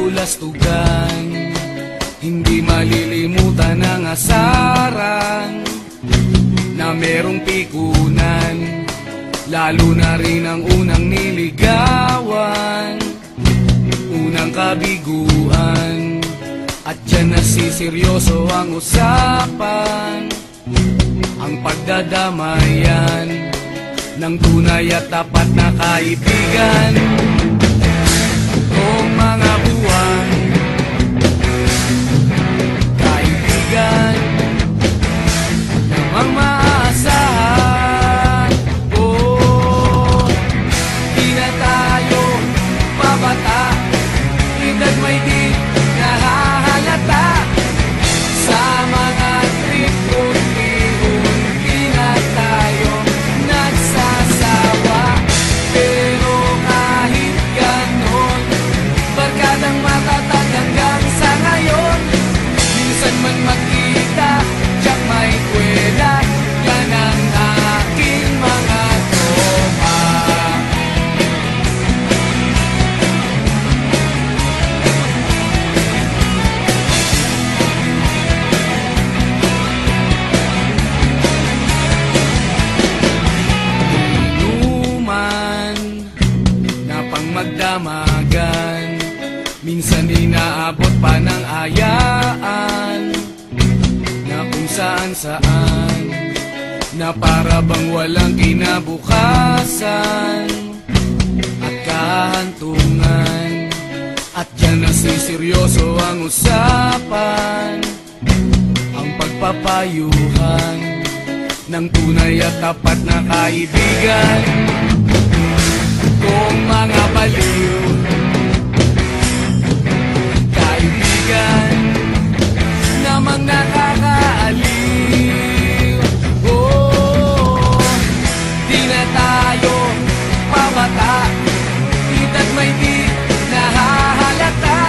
nakabulastugan, hindi malilimutan ang asaran na merong pikunan, lalo na rin ang unang niligawan, unang kabiguan. At dyan nasiseryoso ang usapan, ang pagdadamayan ng tunay at tapat na kaibigan. Kung mga buwan, kaibigan namang maaasahan. Oh, di na tayo pabata, edad may di nahahalata. Sa mga trip unti-unti na tayo nagsasawa. Pero kahit ganon, barkadang matatag hanggang sa ngayon. Minsan man magkita, tiyak may kwela, yan ang aking mga tropa. Inuman na pang magdamagan, minsan inaabot pa ng ayaan, na kung saan-saan, na para bang walang kinabukasan at kahantungan. At dyan nasiseryoso ang usapan, ang pagpapayuhan ng tunay at tapat na kaibigan. Kung mga baliw, kaibigan namang nakakaaliw. Oh, di na tayo pabata, edad may di nahahalata.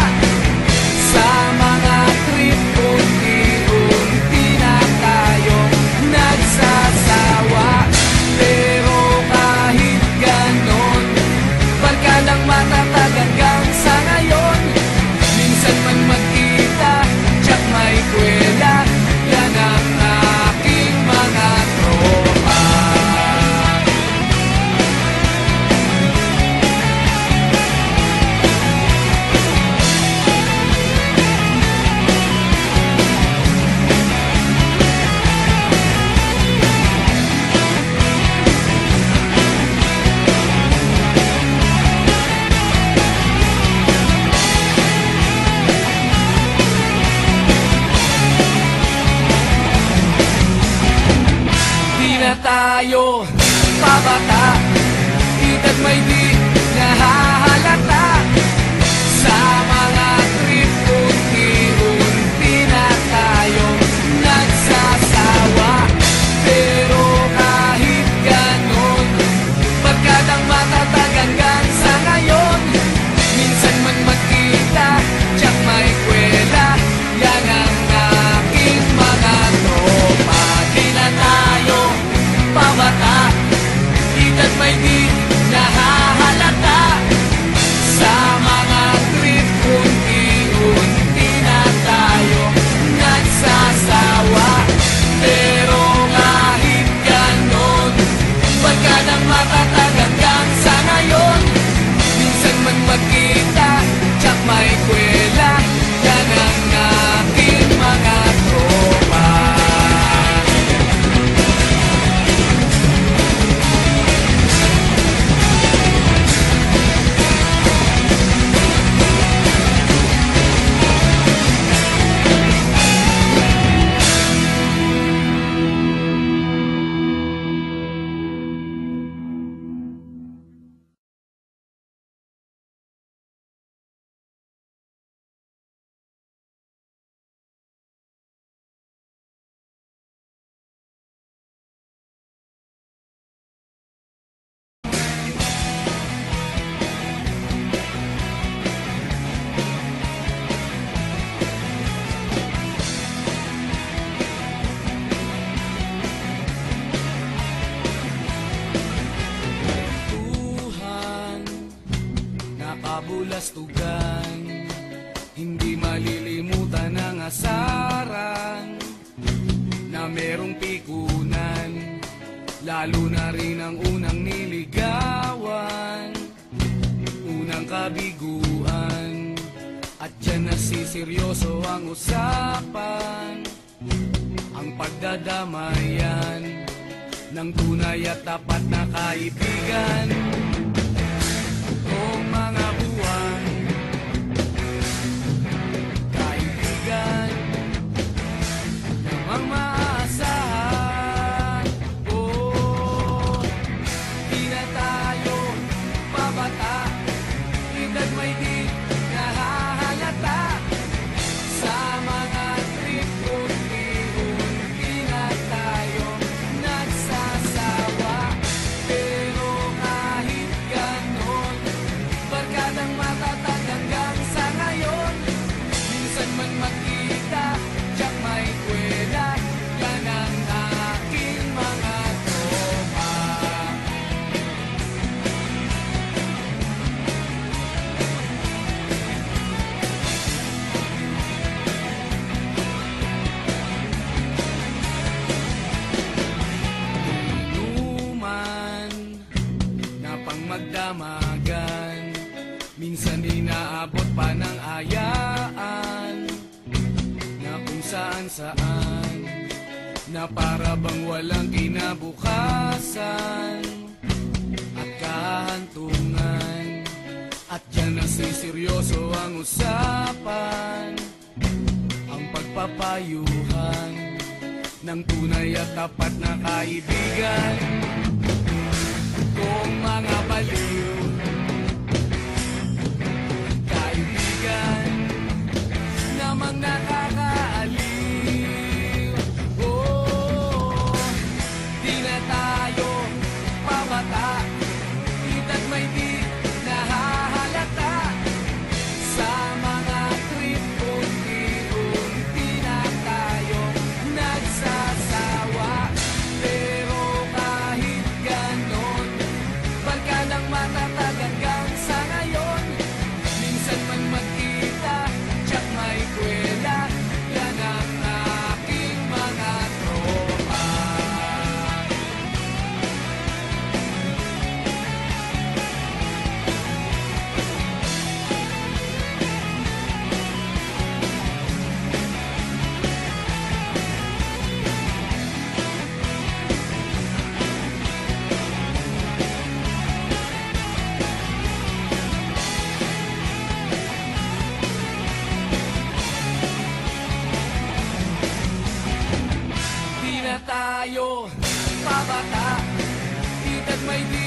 Sa mga trip unti-unti na tayo nagsasawa. Pero kahit ganon, barkadang matatag hanggang sa ngayon. Minsan man magkita, tiyak may kwela, yan ang aking mga tropa. Di na tayo pabata, edad may di nahahalata. Sa mga trip unti-unti na tayo nagsasawa. Pero kahit ganon, barkadang matatag hanggang sa ngayon. Minsan man magkita, tiyak may kwela, yan ang aking mga tropa. Di na tayo pabata, edad may di nahahalata. Sa mga trip unti-unti na tayo nagsasawa. Pero kahit ganon, barkadang matatag hanggang sa ngayon. Minsan man magkita, tiyak may kwela, yan ang aking mga tropa. kabulastugan, lalo na rin ang unang niligawan, unang kabiguan. At dyan nasiseryoso ang usapan, ang pagdadamayan ng tunay at tapat na kaibigan. Noong mga buwan, kaibigan namang maasahan. Oh, di na tayo pabata, edad may di nahahalata. Sa mga trip unti-unti na tayo nagsasawa. Pero kahit ganon, barkadang matatag hanggang sa ngayon. Minsan man magkita, tiyak may kwela, yan ang aking mga tropa. Inuman na pang magdamagan, minsan inaabot pa ng ayaan, na kung saan-saan, na para bang walang kinabukasan at kahantungan. At dyan nasiseryoso ang usapan, ang pagpapayuhan ng tunay at tapat na kaibigan. Kung mga baliw, kaibigan namang nakakaaliw. Oh, di na tayo pabata, edad may di nahahalata. Sa mga trip unti-unti na tayo nagsasawa. Pero kahit ganon, barkadang matatag hanggang sa ngayon. Minsan man magkita, tiyak may kwela, yan ang aking mga tropa. Di na tayo pabata, edad may di